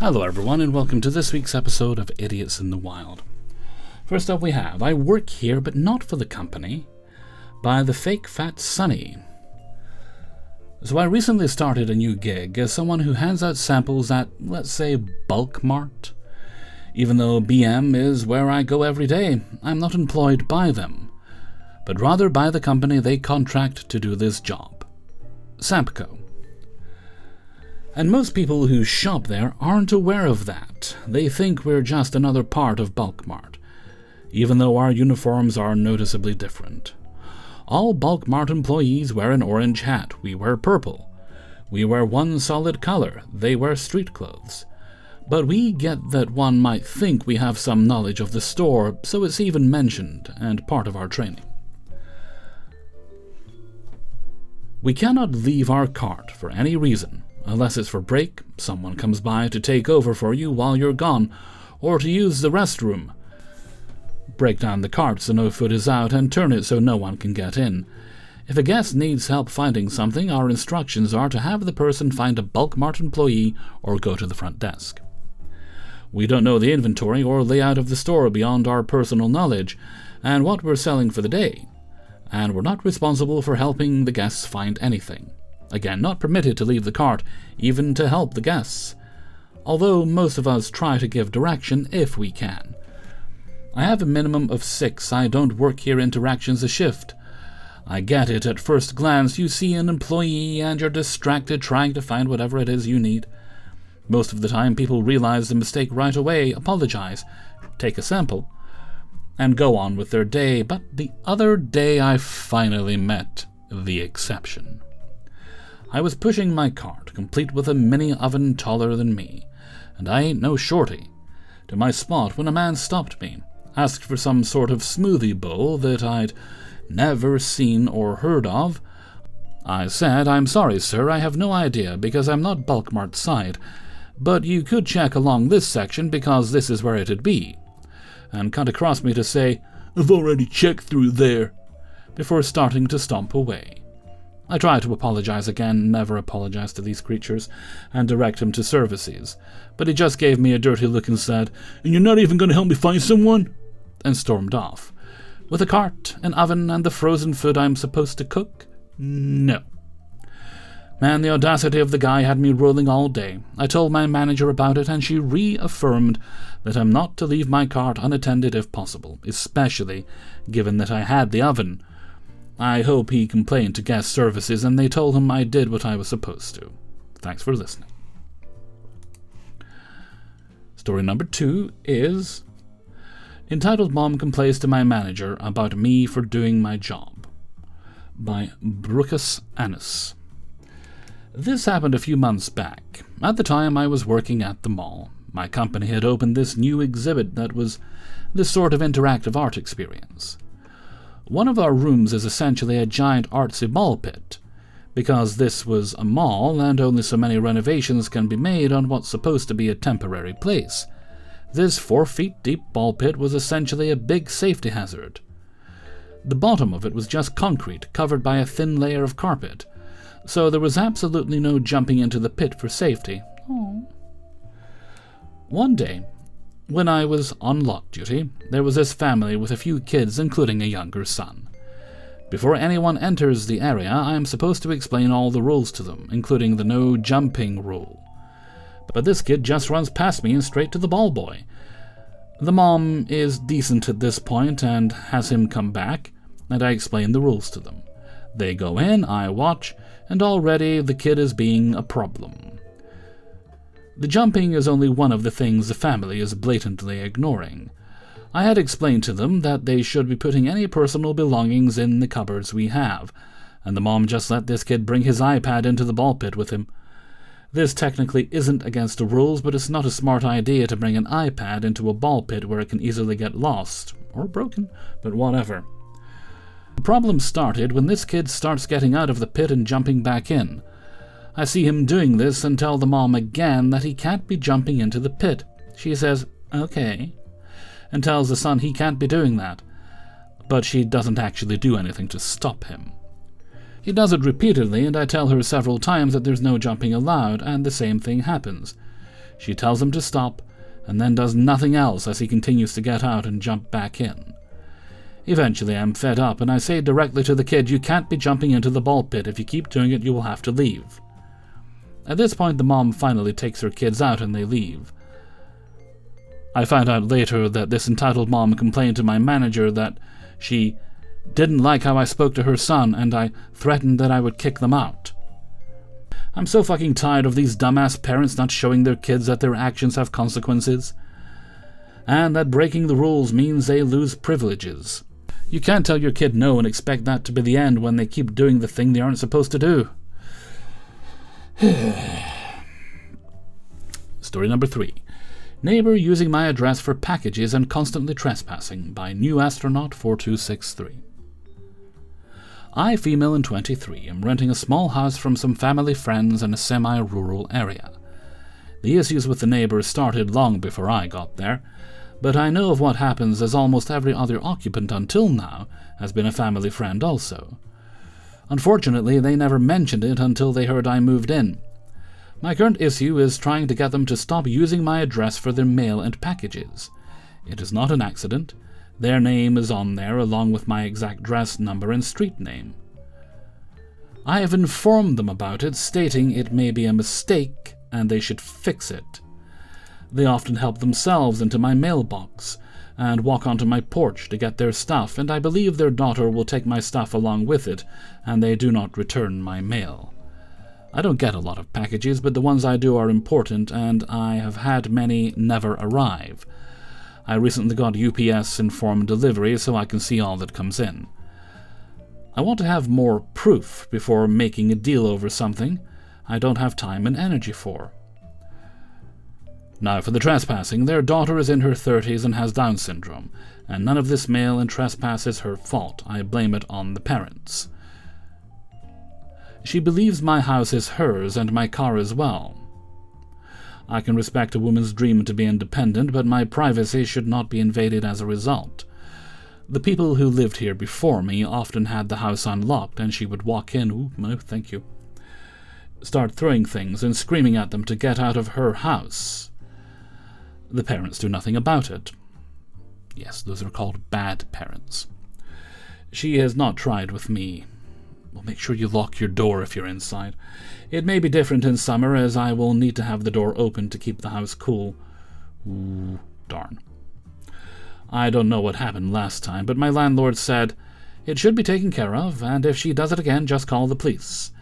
Hello everyone, and welcome to this week's episode of Idiots in the Wild. First up we have, I work here but not for the company, by the fake fat Sonny. So I recently started a new gig as someone who hands out samples at, let's say, Bulk Mart. Even though BM is where I go every day, I'm not employed by them, but rather by the company they contract to do this job, Sampco. And most people who shop there aren't aware of that. They think we're just another part of Bulk Mart, even though our uniforms are noticeably different. All Bulk Mart employees wear an orange hat, we wear purple. We wear one solid color, they wear street clothes. But we get that one might think we have some knowledge of the store, so it's even mentioned and part of our training. We cannot leave our cart for any reason, unless it's for break, someone comes by to take over for you while you're gone, or to use the restroom. Break down the cart so no food is out and turn it so no one can get in. If a guest needs help finding something, our instructions are to have the person find a Bulk Mart employee or go to the front desk. We don't know the inventory or layout of the store beyond our personal knowledge and what we're selling for the day, and we're not responsible for helping the guests find anything. Again, not permitted to leave the cart, even to help the guests, although most of us try to give direction if we can. I have a minimum of 6 I don't work here interactions a shift. I get it at first glance, you see an employee and you're distracted trying to find whatever it is you need. Most of the time people realize the mistake right away, apologize, take a sample, and go on with their day, but the other day I finally met the exception. I was pushing my cart, complete with a mini oven taller than me, and I ain't no shorty, to my spot when a man stopped me, asked for some sort of smoothie bowl that I'd never seen or heard of. I said, "I'm sorry, sir, I have no idea because I'm not Bulk Mart side, but you could check along this section because this is where it'd be," and cut across me to say, "I've already checked through there," before starting to stomp away. I tried to apologize again, never apologize to these creatures, and direct him to services, but he just gave me a dirty look and said, "And you're not even going to help me find someone?" and stormed off. With a cart, an oven, and the frozen food I'm supposed to cook? No. Man, the audacity of the guy had me rolling all day. I told my manager about it, and she reaffirmed that I'm not to leave my cart unattended if possible, especially given that I had the oven. I hope he complained to guest services and they told him I did what I was supposed to. Thanks for listening. Story number 2 is entitled Mom Complains to My Manager About Me for Doing My Job, by Brucus Annis. This happened a few months back. At the time I was working at the mall. My company had opened this new exhibit that was this sort of interactive art experience. One of our rooms is essentially a giant artsy ball pit, because this was a mall and only so many renovations can be made on what's supposed to be a temporary place. This 4 feet deep ball pit was essentially a big safety hazard. The bottom of it was just concrete covered by a thin layer of carpet, so there was absolutely no jumping into the pit for safety. One day, when I was on lot duty, there was this family with a few kids, including a younger son. Before anyone enters the area, I am supposed to explain all the rules to them, including the no jumping rule. But this kid just runs past me and straight to the ball boy. The mom is decent at this point and has him come back, and I explain the rules to them. They go in, I watch, and already the kid is being a problem. The jumping is only one of the things the family is blatantly ignoring. I had explained to them that they should be putting any personal belongings in the cupboards we have, and the mom just let this kid bring his iPad into the ball pit with him. This technically isn't against the rules, but it's not a smart idea to bring an iPad into a ball pit where it can easily get lost, or broken, but whatever. The problem started when this kid starts getting out of the pit and jumping back in. I see him doing this and tell the mom again that he can't be jumping into the pit. She says, "Okay," and tells the son he can't be doing that, but she doesn't actually do anything to stop him. He does it repeatedly, and I tell her several times that there's no jumping allowed, and the same thing happens. She tells him to stop, and then does nothing else as he continues to get out and jump back in. Eventually I'm fed up, and I say directly to the kid, "You can't be jumping into the ball pit. If you keep doing it, you will have to leave." At this point, the mom finally takes her kids out and they leave. I find out later that this entitled mom complained to my manager that she didn't like how I spoke to her son, and I threatened that I would kick them out. I'm so fucking tired of these dumbass parents not showing their kids that their actions have consequences, and that breaking the rules means they lose privileges. You can't tell your kid no and expect that to be the end when they keep doing the thing they aren't supposed to do. Story number 3. Neighbor using my address for packages and constantly trespassing, by New Astronaut 4263. I, female and 23, am renting a small house from some family friends in a semi-rural area. The issues with the neighbors started long before I got there, but I know of what happens as almost every other occupant until now has been a family friend also. Unfortunately, they never mentioned it until they heard I moved in. My current issue is trying to get them to stop using my address for their mail and packages. It is not an accident. Their name is on there along with my exact address, number, and street name. I have informed them about it, stating it may be a mistake and they should fix it. They often help themselves into my mailbox and walk onto my porch to get their stuff, and I believe their daughter will take my stuff along with it, and they do not return my mail. I don't get a lot of packages, but the ones I do are important, and I have had many never arrive. I recently got UPS informed delivery so I can see all that comes in. I want to have more proof before making a deal over something I don't have time and energy for. Now for the trespassing. Their daughter is in her 30s and has Down syndrome, and none of this mail and trespass is her fault. I blame it on the parents. She believes my house is hers and my car as well. I can respect a woman's dream to be independent, but my privacy should not be invaded as a result. The people who lived here before me often had the house unlocked, and she would walk in, "Ooh, no, thank you," start throwing things and screaming at them to get out of her house. The parents do nothing about it. Yes, those are called bad parents. She has not tried with me. Well, make sure you lock your door if you're inside. It may be different in summer, as I will need to have the door open to keep the house cool. Ooh, darn. I don't know what happened last time, but my landlord said it should be taken care of, and if she does it again, just call the police.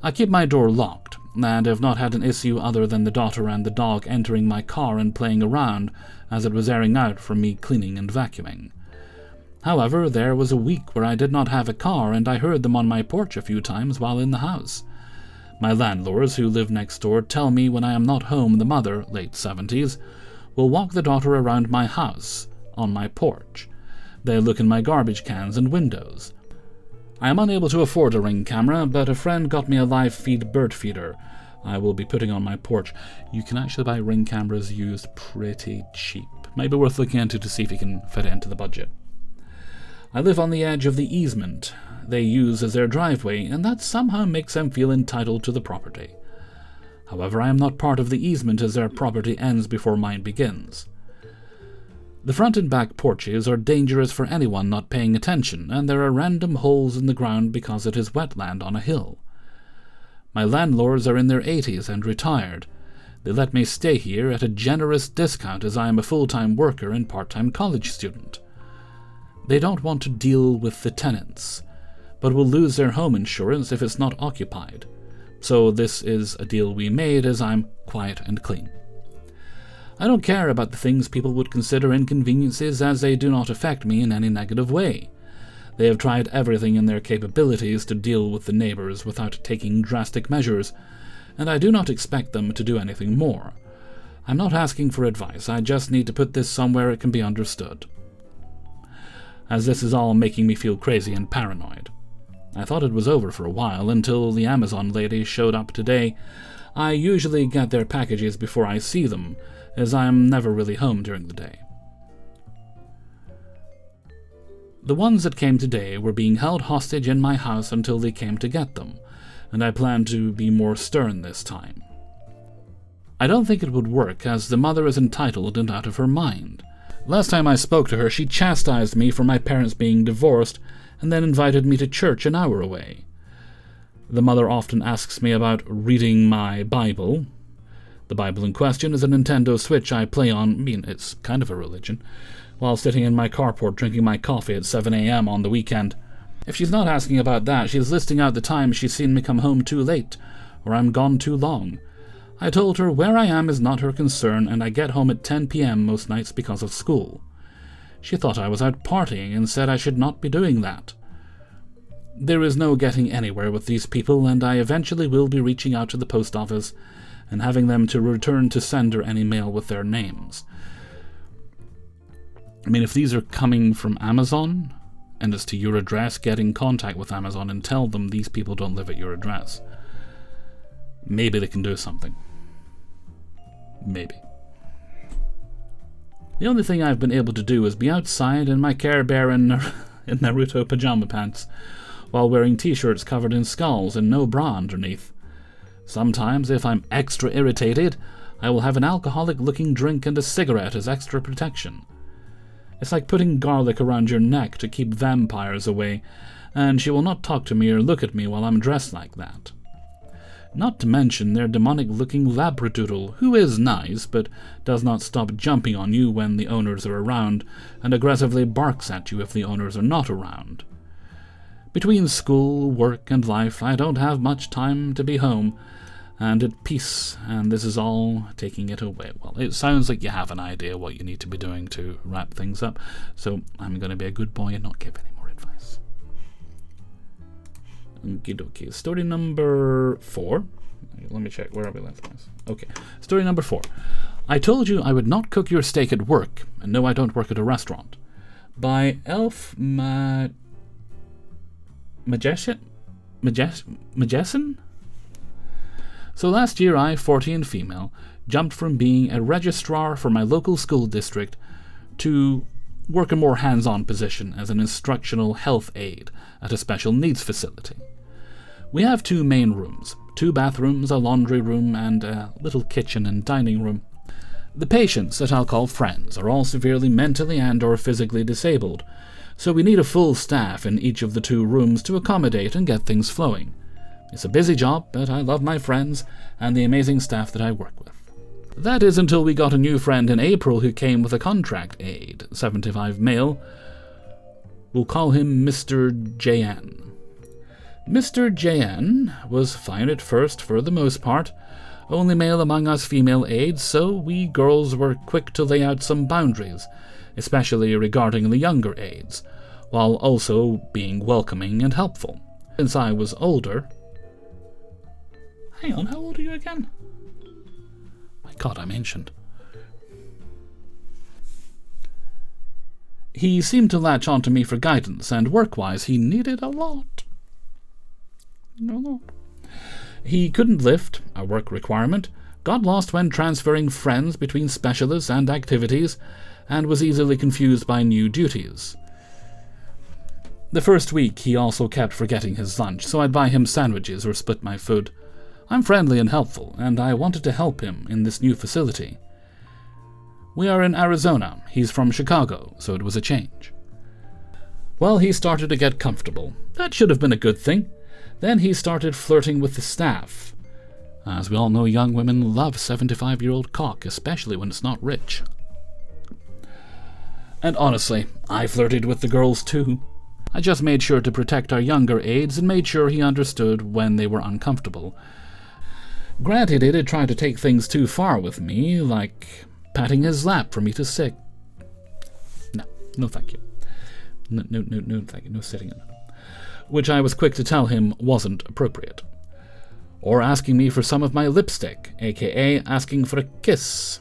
I keep my door locked, and have not had an issue other than the daughter and the dog entering my car and playing around as it was airing out from me cleaning and vacuuming. However, there was a week where I did not have a car, and I heard them on my porch a few times while in the house. My landlords, who live next door, tell me when I am not home the mother, late 70s, will walk the daughter around my house, on my porch. They look in my garbage cans and windows. I am unable to afford a Ring camera, but a friend got me a live feed bird feeder I will be putting on my porch. You can actually buy Ring cameras used pretty cheap. Maybe worth looking into to see if you can fit it into the budget. I live on the edge of the easement they use as their driveway, and that somehow makes them feel entitled to the property. However, I am not part of the easement, as their property ends before mine begins. The front and back porches are dangerous for anyone not paying attention, and there are random holes in the ground because it is wetland on a hill. My landlords are in their 80s and retired. They let me stay here at a generous discount, as I am a full-time worker and part-time college student. They don't want to deal with the tenants, but will lose their home insurance if it's not occupied. So this is a deal we made, as I'm quiet and clean. I don't care about the things people would consider inconveniences, as they do not affect me in any negative way. They have tried everything in their capabilities to deal with the neighbors without taking drastic measures, and I do not expect them to do anything more. I'm not asking for advice, I just need to put this somewhere it can be understood, as this is all making me feel crazy and paranoid. I thought it was over for a while, until the Amazon lady showed up today. I usually get their packages before I see them, as I am never really home during the day. The ones that came today were being held hostage in my house until they came to get them, and I plan to be more stern this time. I don't think it would work, as the mother is entitled and out of her mind. Last time I spoke to her, she chastised me for my parents being divorced, and then invited me to church an hour away. The mother often asks me about reading my Bible. The Bible in question is a Nintendo Switch I play on, it's kind of a religion, while sitting in my carport drinking my coffee at 7 a.m. on the weekend. If she's not asking about that, she's listing out the times she's seen me come home too late, or I'm gone too long. I told her where I am is not her concern, and I get home at 10 p.m. most nights because of school. She thought I was out partying and said I should not be doing that. There is no getting anywhere with these people, and I eventually will be reaching out to the post office and having them to return to sender any mail with their names. If these are coming from Amazon, and it's to your address, get in contact with Amazon and tell them these people don't live at your address. Maybe they can do something. Maybe. The only thing I've been able to do is be outside in my Care Bear and Naruto pajama pants, while wearing t-shirts covered in skulls and no bra underneath. Sometimes, if I'm extra irritated, I will have an alcoholic-looking drink and a cigarette as extra protection. It's like putting garlic around your neck to keep vampires away, and she will not talk to me or look at me while I'm dressed like that. Not to mention their demonic-looking labradoodle, who is nice, but does not stop jumping on you when the owners are around, and aggressively barks at you if the owners are not around. Between school, work, and life, I don't have much time to be home and at peace, and this is all taking it away. Well, it sounds like you have an idea what you need to be doing to wrap things up, so I'm going to be a good boy and not give any more advice. Okie dokie. Story number 4. Let me check. Where are we left, guys? Okay. Story number 4. I told you I would not cook your steak at work, and no, I don't work at a restaurant. By Elf Majesson? So last year I, 40 and female, jumped from being a registrar for my local school district to work a more hands-on position as an instructional health aide at a special needs facility. We have 2 main rooms, 2 bathrooms, a laundry room, and a little kitchen and dining room. The patients, that I'll call friends, are all severely mentally and or physically disabled, so we need a full staff in each of the 2 rooms to accommodate and get things flowing. It's a busy job, but I love my friends and the amazing staff that I work with. That is until we got a new friend in April who came with a contract aide, 75 male. We'll call him Mr. JN. Mr. JN was fine at first for the most part, only male among us female aides, so we girls were quick to lay out some boundaries, especially regarding the younger aides, while also being welcoming and helpful. Since I was older... Hang on, how old are you again? My God, I'm ancient. He seemed to latch on to me for guidance, and work-wise he needed a lot. He couldn't lift, a work requirement, got lost when transferring friends between specialists and activities, and was easily confused by new duties. The first week he also kept forgetting his lunch, so I'd buy him sandwiches or split my food. I'm friendly and helpful, and I wanted to help him in this new facility. We are in Arizona. He's from Chicago, so it was a change. Well, he started to get comfortable. That should have been a good thing. Then he started flirting with the staff. As we all know, young women love 75-year-old cock, especially when it's not rich. And honestly, I flirted with the girls too. I just made sure to protect our younger aides and made sure he understood when they were uncomfortable. Granted, he did try to take things too far with me, like patting his lap for me to sit. No thank you. No thank you, no sitting in it. Which I was quick to tell him wasn't appropriate. Or asking me for some of my lipstick, aka asking for a kiss.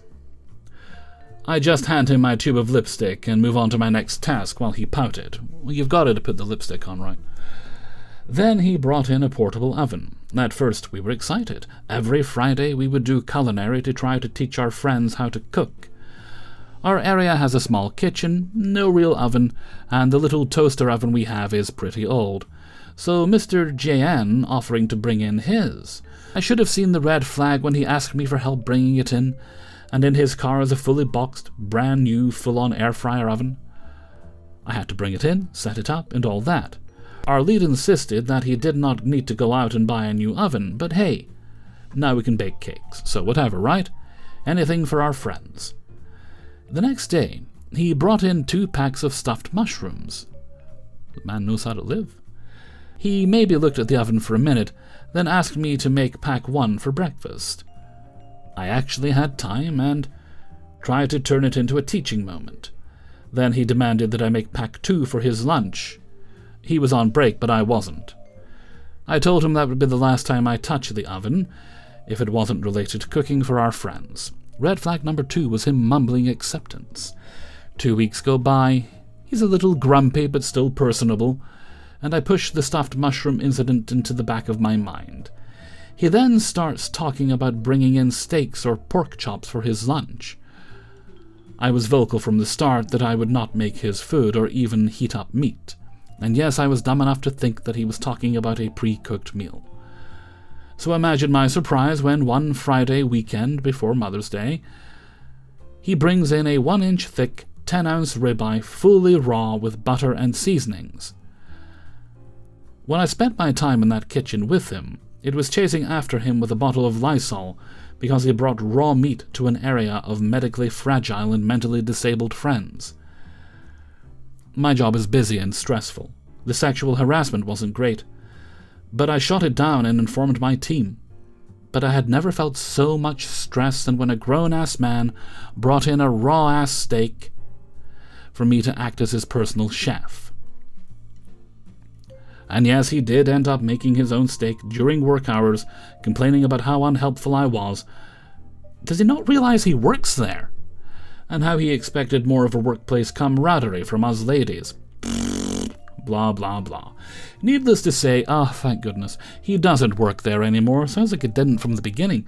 I just hand him my tube of lipstick and move on to my next task while he pouted. Well, you've got to put the lipstick on, right? Then he brought in a portable oven. At first we were excited. Every Friday we would do culinary to try to teach our friends how to cook. Our area has a small kitchen, no real oven, and the little toaster oven we have is pretty old. so Mr. JN offering to bring in his. I should have seen the red flag when he asked me for help bringing it in, and in his car is a fully boxed, brand new, full-on air fryer oven. I had to bring it in, set it up, and all that. Our lead insisted that he did not need to go out and buy a new oven, but hey, now we can bake cakes, so whatever, right? Anything for our friends. The next day, he brought in 2 packs of stuffed mushrooms. The man knows how to live. He maybe looked at the oven for a minute, then asked me to make pack 1 for breakfast. I actually had time and tried to turn it into a teaching moment. Then he demanded that I make pack 2 for his lunch. He was on break, but I wasn't. I told him that would be the last time I touched the oven, if it wasn't related to cooking for our friends. Red flag number 2 was him mumbling acceptance. 2 weeks go by. He's a little grumpy, but still personable, and I push the stuffed mushroom incident into the back of my mind. He then starts talking about bringing in steaks or pork chops for his lunch. I was vocal from the start that I would not make his food or even heat up meat. And yes, I was dumb enough to think that he was talking about a pre-cooked meal. So imagine my surprise when one Friday weekend before Mother's Day, he brings in a 1-inch thick, 10-ounce ribeye fully raw with butter and seasonings. When I spent my time in that kitchen with him, it was chasing after him with a bottle of Lysol because he brought raw meat to an area of medically fragile and mentally disabled friends. My job is busy and stressful. The sexual harassment wasn't great, but I shot it down and informed my team. But I had never felt so much stress than when a grown-ass man brought in a raw-ass steak for me to act as his personal chef. And yes, he did end up making his own steak during work hours, complaining about how unhelpful I was. Does he not realize he works there? And how he expected more of a workplace camaraderie from us ladies. Blah, blah, blah. Needless to say, thank goodness, he doesn't work there anymore. Sounds like it didn't from the beginning.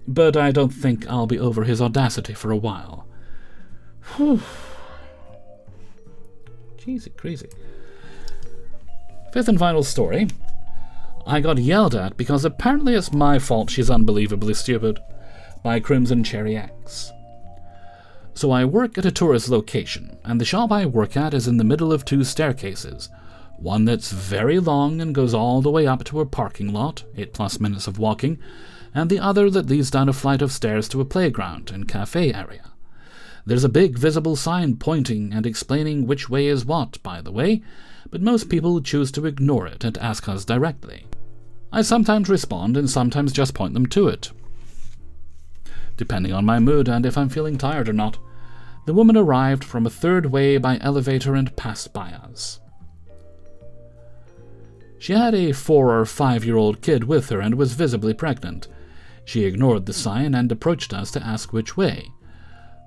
But I don't think I'll be over his audacity for a while. Whew. Jeez, crazy. 5th and final story. I got yelled at because apparently it's my fault she's unbelievably stupid, by Crimson Cherry X. So I work at a tourist location, and the shop I work at is in the middle of 2 staircases, one that's very long and goes all the way up to a parking lot, 8+ minutes of walking, and the other that leads down a flight of stairs to a playground and cafe area. There's a big visible sign pointing and explaining which way is what, by the way, but most people choose to ignore it and ask us directly. I sometimes respond and sometimes just point them to it, depending on my mood and if I'm feeling tired or not. The woman arrived from a 3rd way by elevator and passed by us. She had a 4 or 5-year-old kid with her and was visibly pregnant. She ignored the sign and approached us to ask which way.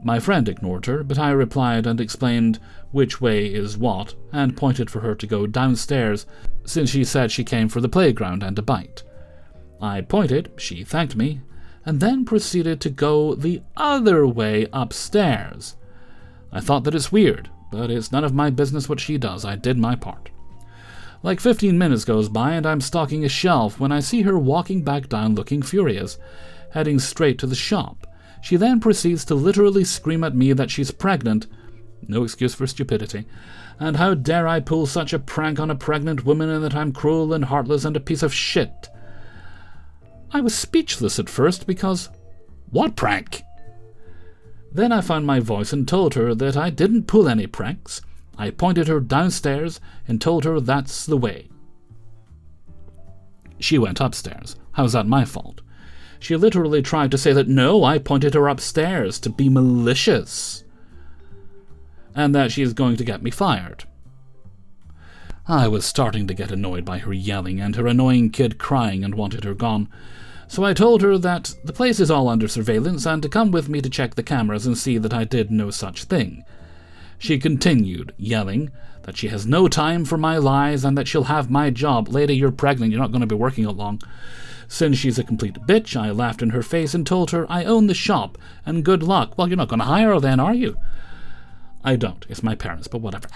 My friend ignored her, but I replied and explained which way is what, and pointed for her to go downstairs, since she said she came for the playground and a bite. I pointed, she thanked me, and then proceeded to go the other way upstairs. I thought that it's weird, but it's none of my business what she does. I did my part. Like 15 minutes goes by and I'm stalking a shelf when I see her walking back down looking furious, heading straight to the shop. She then proceeds to literally scream at me that she's pregnant, no excuse for stupidity, and how dare I pull such a prank on a pregnant woman and that I'm cruel and heartless and a piece of shit. I was speechless at first because, what prank? Then I found my voice and told her that I didn't pull any pranks. I pointed her downstairs and told her that's the way. She went upstairs. How's that my fault? She literally tried to say that no, I pointed her upstairs to be malicious, and that she is going to get me fired. I was starting to get annoyed by her yelling and her annoying kid crying and wanted her gone, so I told her that the place is all under surveillance and to come with me to check the cameras and see that I did no such thing. She continued, yelling that she has no time for my lies and that she'll have my job. Lady, you're pregnant, you're not going to be working long. Since she's a complete bitch, I laughed in her face and told her I own the shop, and good luck. Well, you're not going to hire her then, are you? I don't. It's my parents, but whatever.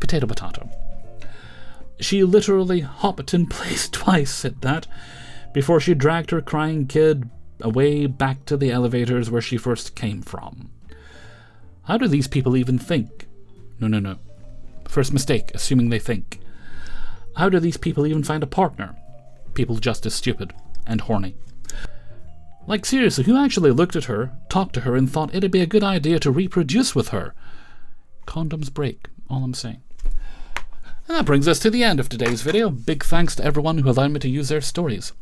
Potato, potato. She literally hopped in place twice at that before she dragged her crying kid away back to the elevators where she first came from. How do these people even think? No. First mistake, assuming they think. How do these people even find a partner? People just as stupid and horny. Like, seriously, who actually looked at her, talked to her, and thought it'd be a good idea to reproduce with her? Condoms break, all I'm saying. And that brings us to the end of today's video. Big thanks to everyone who allowed me to use their stories.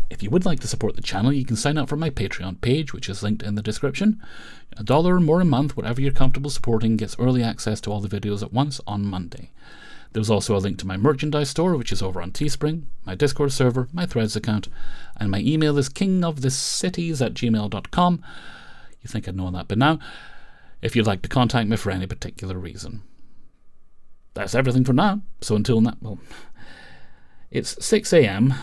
If you would like to support the channel, you can sign up for my Patreon page, which is linked in the description. $1 or more a month, whatever you're comfortable supporting, gets early access to all the videos at once on Monday. There's also a link to my merchandise store, which is over on Teespring, my Discord server, my Threads account, and my email is kingofthecities@gmail.com. You think I'd know that by now, if you'd like to contact me for any particular reason. That's everything for now, so until now, well, it's 6 a.m.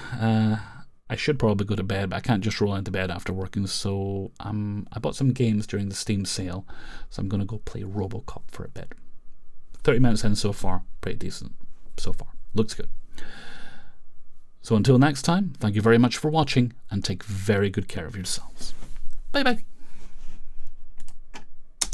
I should probably go to bed, but I can't just roll into bed after working, so I bought some games during the Steam sale, so I'm going to go play Robocop for a bit. 30 minutes in so far, pretty decent so far. Looks good. So until next time, thank you very much for watching, and take very good care of yourselves. Bye bye.